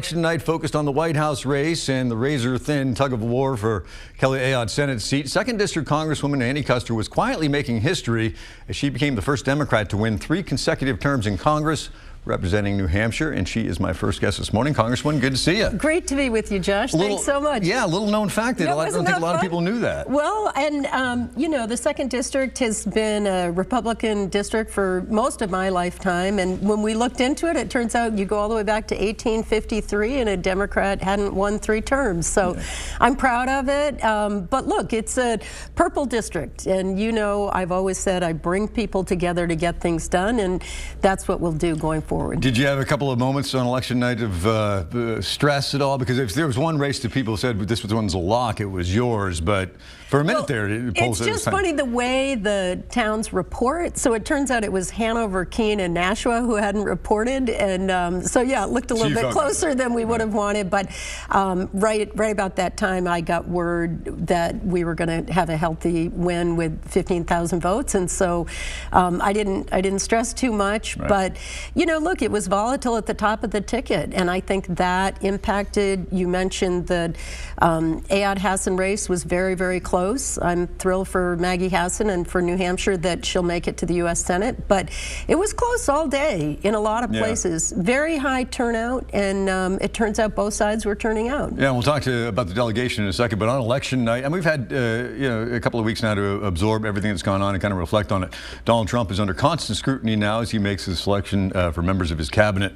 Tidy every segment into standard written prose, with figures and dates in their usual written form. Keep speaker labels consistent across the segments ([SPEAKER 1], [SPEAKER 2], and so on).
[SPEAKER 1] Election night focused on the White House race and the razor-thin tug-of-war for Kelly Ayotte Senate seat. 2nd District Congresswoman Annie Kuster was quietly making history as she became the first Democrat to win 3 consecutive terms in Congress, representing New Hampshire, and she is my first guest this morning. Congresswoman, good to see you.
[SPEAKER 2] Great to be with you, Josh. Thanks so much.
[SPEAKER 1] Yeah, a little known fact that I don't think a lot of people knew that.
[SPEAKER 2] Well, and you know, the 2nd District has been a Republican district for most of my lifetime, and when we looked into it, it turns out you go all the way back to 1853 and a Democrat hadn't won 3 terms. So I'm proud of it. But look, it's a purple district, and you know, I've always said I bring people together to get things done, and that's what we'll do going forward.
[SPEAKER 1] Did you have a couple of moments on election night of stress at all? Because if there was one race that people said this one's a lock, it was yours. But for a minute there,
[SPEAKER 2] it's just funny the way the towns report. So it turns out it was Hanover, Keene, and Nashua who hadn't reported, and so yeah, it looked a little bit closer than we would have wanted. But right about that time, I got word that we were going to have a healthy win with 15,000 votes, and so I didn't stress too much. But you know, look, it was volatile at the top of the ticket, and I think that impacted. You mentioned the Ayotte Hassan race was very, very close. I'm thrilled for Maggie Hassan and for New Hampshire that she'll make it to the U.S. Senate, but it was close all day in a lot of places. Very high turnout, and it turns out both sides were turning out.
[SPEAKER 1] Yeah, we'll talk about the delegation in a second, but on election night, and we've had you know, a couple of weeks now to absorb everything that's gone on and kind of reflect on it. Donald Trump is under constant scrutiny now as he makes his selection for members of his cabinet.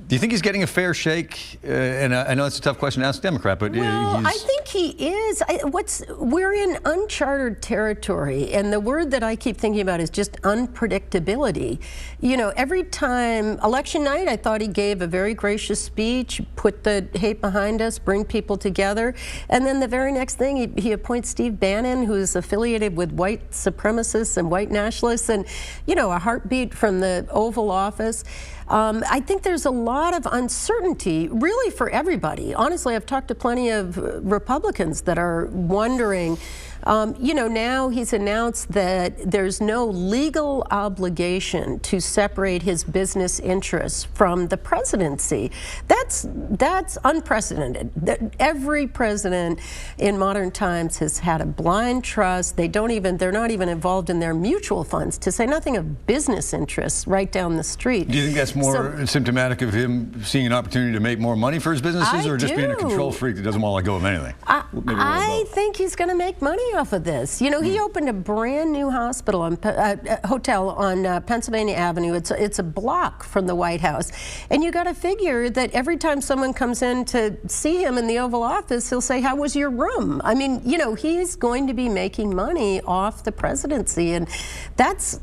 [SPEAKER 1] Do you think he's getting a fair shake? And I know it's a tough question to ask a Democrat, but
[SPEAKER 2] well, I think he is. We're in uncharted territory, and the word that I keep thinking about is just unpredictability. You know, every time election night, I thought he gave a very gracious speech, put the hate behind us, bring people together, and then the very next thing, he appoints Steve Bannon, who's affiliated with white supremacists and white nationalists, and you know, a heartbeat from the Oval Office. I think there's a lot of uncertainty, really, for everybody. Honestly, I've talked to plenty of Republicans that are wondering, you know, now he's announced that there's no legal obligation to separate his business interests from the presidency. That's unprecedented. Every president in modern times has had a blind trust. They're not even involved in their mutual funds, to say nothing of business interests right down the street.
[SPEAKER 1] Do you think that's more symptomatic of him seeing an opportunity to make more money for his businesses, or just being a control freak that doesn't want to let go of anything?
[SPEAKER 2] I think he's going to make money off of this. You know, he opened a brand new hotel on Pennsylvania Avenue. It's a block from the White House, and you got to figure that every time someone comes in to see him in the Oval Office, he'll say, "How was your room?" I mean, you know, he's going to be making money off the presidency, and that's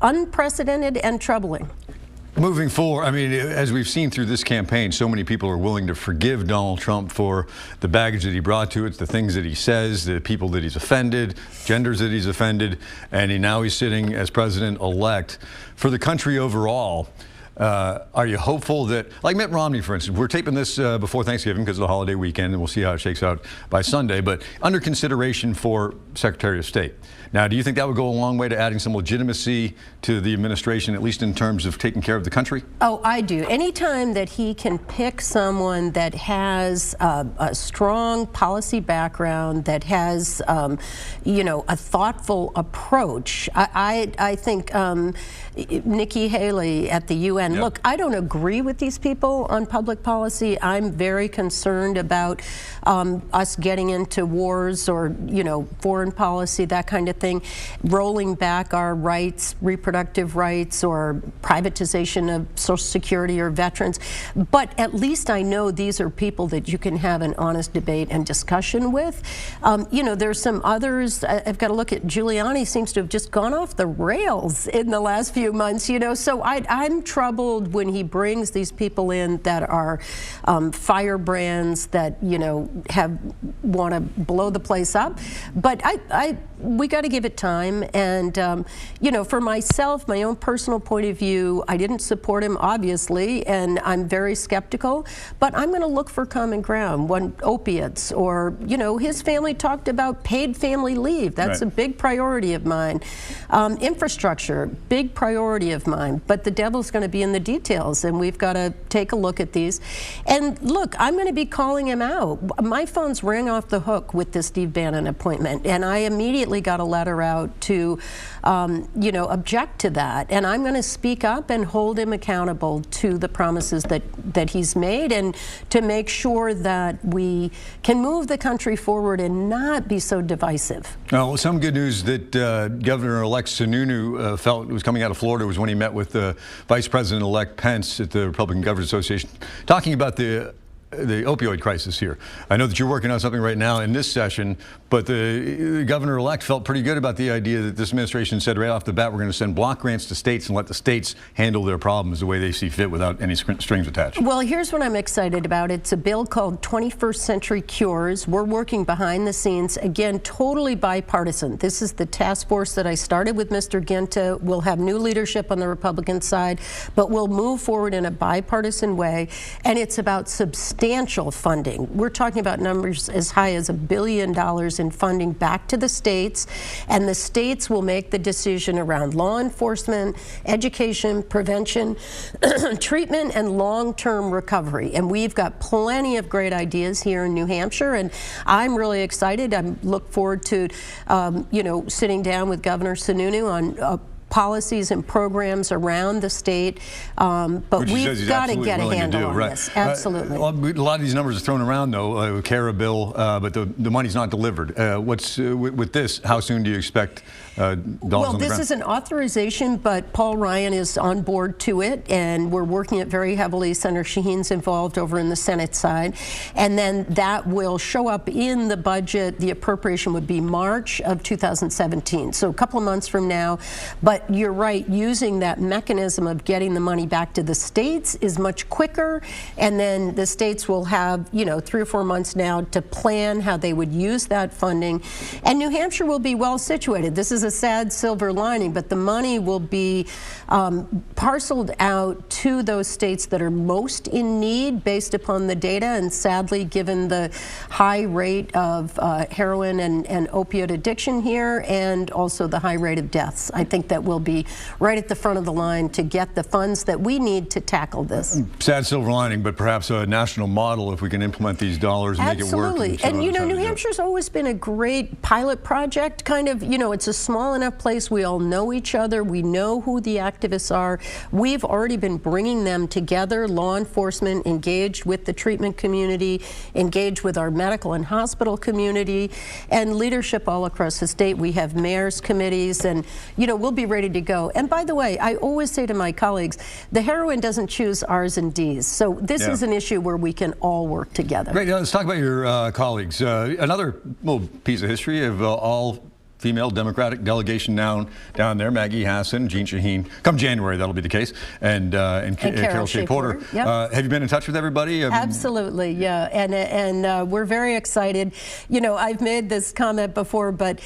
[SPEAKER 2] unprecedented and troubling.
[SPEAKER 1] Moving forward, I mean, as we've seen through this campaign, so many people are willing to forgive Donald Trump for the baggage that he brought to it, the things that he says, the people that he's offended, genders that he's offended, and now he's sitting as president-elect. For the country overall, are you hopeful that, like Mitt Romney, for instance, we're taping this before Thanksgiving because of the holiday weekend, and we'll see how it shakes out by Sunday, but under consideration for Secretary of State. Now, do you think that would go a long way to adding some legitimacy to the administration, at least in terms of taking care of the country?
[SPEAKER 2] Oh, I do. Anytime that he can pick someone that has a strong policy background, that has, you know, a thoughtful approach. I think Nikki Haley at the UN. Look, I don't agree with these people on public policy. I'm very concerned about us getting into wars or, you know, foreign policy, that kind of thing, rolling back our rights, reproductive rights, or privatization of Social Security or veterans. But at least I know these are people that you can have an honest debate and discussion with. You know, there's some others. I've got to look at Giuliani. Seems to have just gone off the rails in the last few months, you know. So I'm troubled when he brings these people in that are firebrands that, you know, want to blow the place up. But we got to give it time. And, you know, for myself, my own personal point of view, I didn't support him, obviously, and I'm very skeptical. But I'm going to look for common ground. When opiates, or, you know, his family talked about paid family leave. That's a big priority of mine. Infrastructure, big priority of mine. But the devil's going to be in the details, and we've got to take a look at these. And look, I'm going to be calling him out. My phone's rang off the hook with this Steve Bannon appointment, and I immediately got a letter out to, you know, object to that. And I'm going to speak up and hold him accountable to the promises that he's made, and to make sure that we can move the country forward and not be so divisive.
[SPEAKER 1] Well, some good news that Governor-elect Sununu felt was coming out of Florida was when he met with Vice President-elect Pence at the Republican Governors Association, talking about the opioid crisis here. I know that you're working on something right now in this session, but the governor-elect felt pretty good about the idea that this administration said right off the bat, we're going to send block grants to states and let the states handle their problems the way they see fit without any strings attached.
[SPEAKER 2] Well, here's what I'm excited about. It's a bill called 21st Century Cures. We're working behind the scenes, again, totally bipartisan. This is the task force that I started with Mr. Ginta. We'll have new leadership on the Republican side, but we'll move forward in a bipartisan way, and it's about substantial funding. We're talking about numbers as high as $1 billion in funding back to the states, and the states will make the decision around law enforcement, education, prevention, treatment, and long-term recovery. And we've got plenty of great ideas here in New Hampshire, and I'm really excited. I look forward to, you know, sitting down with Governor Sununu on policies and programs around the state, but we've got to get a handle on this. Absolutely.
[SPEAKER 1] A lot of these numbers are thrown around, though, CARA bill, but the money's not delivered. What's with this? How soon do you expect dollars on the ground?
[SPEAKER 2] Well, this is an authorization, but Paul Ryan is on board to it, and we're working it very heavily. Senator Shaheen's involved over in the Senate side, and then that will show up in the budget. The appropriation would be March of 2017, so a couple of months from now. But you're right, using that mechanism of getting the money back to the states is much quicker, and then the states will have, you know, 3 or 4 months now to plan how they would use that funding. And New Hampshire will be well situated. This is a sad silver lining, but the money will be parceled out to those states that are most in need based upon the data, and sadly, given the high rate of heroin and opiate addiction here, and also the high rate of deaths, I think that will be right at the front of the line to get the funds that we need to tackle this.
[SPEAKER 1] Sad silver lining, but perhaps a national model if we can implement these dollars and make it work.
[SPEAKER 2] Absolutely. And you know, New Hampshire's always been a great pilot project, kind of, you know, it's a small enough place. We all know each other. We know who the activists are. We've already been bringing them together, law enforcement engaged with the treatment community, engaged with our medical and hospital community, and leadership all across the state. We have mayors' committees, and, you know, we'll be ready to go. And by the way, I always say to my colleagues, the heroin doesn't choose R's and D's. So this is an issue where we can all work together.
[SPEAKER 1] Great. Let's talk about your colleagues. Another little piece of history of all female Democratic delegation down there, Maggie Hassan, Jeanne Shaheen. Come January, that'll be the case, and Carol Shea Porter.
[SPEAKER 2] Yep.
[SPEAKER 1] Have you been in touch with everybody?
[SPEAKER 2] Absolutely, yeah, and we're very excited. You know, I've made this comment before, but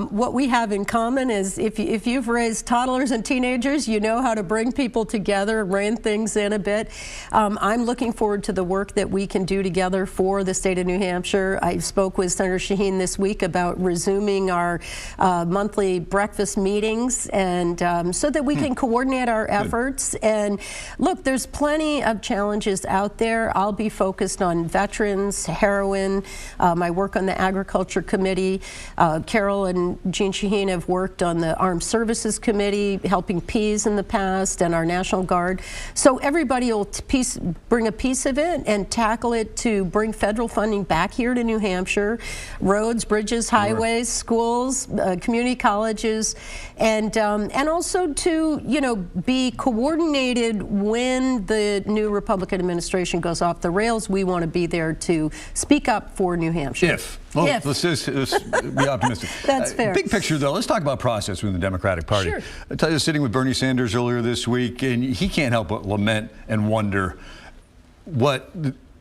[SPEAKER 2] what we have in common is if you've raised toddlers and teenagers, you know how to bring people together, rein things in a bit. I'm looking forward to the work that we can do together for the state of New Hampshire. I spoke with Senator Shaheen this week about resuming our monthly breakfast meetings, and so that we can coordinate our efforts. And look, there's plenty of challenges out there. I'll be focused on veterans, heroin, my work on the Agriculture Committee. Carol and Jeanne Shaheen have worked on the Armed Services Committee, helping Peace in the past, and our National Guard. So everybody will bring a piece of it and tackle it to bring federal funding back here to New Hampshire. Roads, bridges, highways, schools, community colleges, and also to, you know, be coordinated when the new Republican administration goes off the rails. We want to be there to speak up for New Hampshire.
[SPEAKER 1] Let's be optimistic.
[SPEAKER 2] That's fair.
[SPEAKER 1] Big picture, though, let's talk about process within the Democratic Party.
[SPEAKER 2] Sure.
[SPEAKER 1] I tell you, sitting with Bernie Sanders earlier this week, and he can't help but lament and wonder what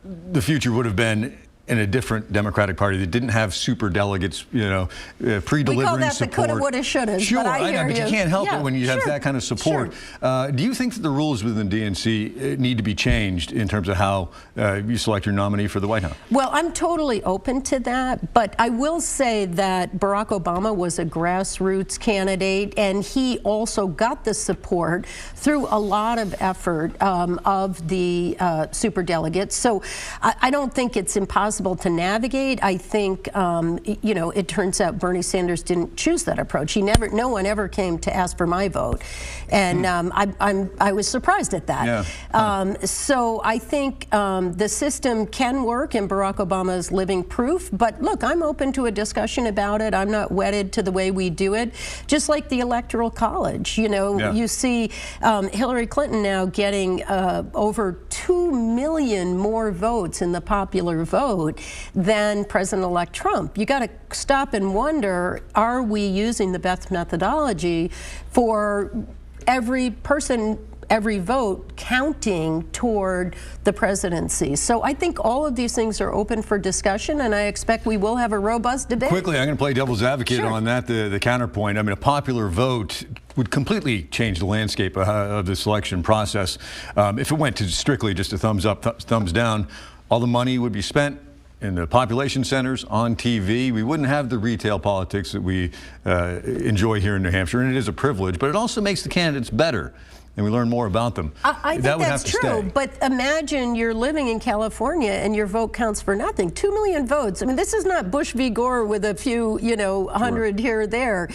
[SPEAKER 1] the future would have been in a different Democratic Party that didn't have super delegates, pre-delivering
[SPEAKER 2] We call that
[SPEAKER 1] support.
[SPEAKER 2] the coulda, woulda, shoulda.
[SPEAKER 1] Sure,
[SPEAKER 2] but I
[SPEAKER 1] know, but you can't help it when you have that kind of support.
[SPEAKER 2] Sure.
[SPEAKER 1] Do you think that the rules within the DNC need to be changed in terms of how you select your nominee for the White House?
[SPEAKER 2] Well, I'm totally open to that, but I will say that Barack Obama was a grassroots candidate, and he also got the support through a lot of effort of the superdelegates. So I don't think it's impossible to navigate. I think, it turns out Bernie Sanders didn't choose that approach. No one ever came to ask for my vote, and I was surprised at that.
[SPEAKER 1] Yeah.
[SPEAKER 2] So I think the system can work, and Barack Obama is living proof. But look, I'm open to a discussion about it. I'm not wedded to the way we do it. Just like the Electoral College, you see Hillary Clinton now getting over 2 million more votes in the popular vote than President-elect Trump. You got to stop and wonder, are we using the best methodology for every person, every vote counting toward the presidency? So I think all of these things are open for discussion, and I expect we will have a robust debate.
[SPEAKER 1] Quickly, I'm going to play devil's advocate on that, the counterpoint. I mean, a popular vote would completely change the landscape of the selection process. If it went to strictly just a thumbs up, thumbs down, all the money would be spent in the population centers, on TV. We wouldn't have the retail politics that we enjoy here in New Hampshire, and it is a privilege, but it also makes the candidates better, and we learn more about them.
[SPEAKER 2] I think that's true, but imagine you're living in California and your vote counts for nothing. 2 million votes. I mean, this is not Bush v. Gore with a few, 100 here or there.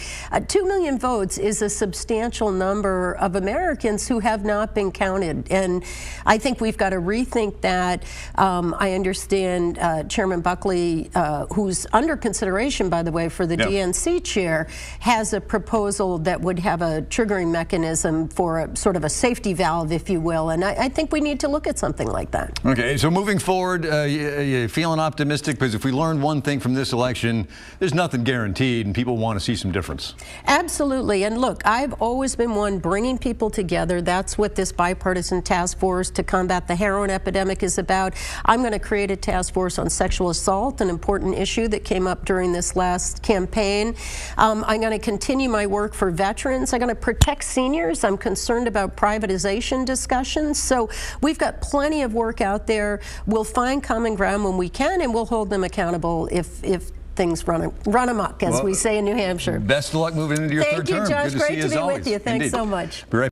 [SPEAKER 2] 2 million votes is a substantial number of Americans who have not been counted, and I think we've got to rethink that. I understand Chairman Buckley, who's under consideration, by the way, for the DNC chair, has a proposal that would have a triggering mechanism for a sort of a safety valve, if you will, and I think we need to look at something like that.
[SPEAKER 1] Okay, so moving forward, you feeling optimistic? Because if we learn one thing from this election, there's nothing guaranteed, and people want to see some difference.
[SPEAKER 2] Absolutely, and look, I've always been one bringing people together. That's what this bipartisan task force to combat the heroin epidemic is about. I'm going to create a task force on sexual assault, an important issue that came up during this last campaign. I'm going to continue my work for veterans. I'm going to protect seniors. I'm concerned about privatization discussions. So we've got plenty of work out there. We'll find common ground when we can, and we'll hold them accountable if things run amok, as we say in New Hampshire.
[SPEAKER 1] Best of luck moving into your third term.
[SPEAKER 2] Thank you, Josh.
[SPEAKER 1] Good to
[SPEAKER 2] Great
[SPEAKER 1] see you
[SPEAKER 2] to
[SPEAKER 1] as
[SPEAKER 2] be
[SPEAKER 1] always.
[SPEAKER 2] with you. Thanks
[SPEAKER 1] Indeed.
[SPEAKER 2] so much.
[SPEAKER 1] Be right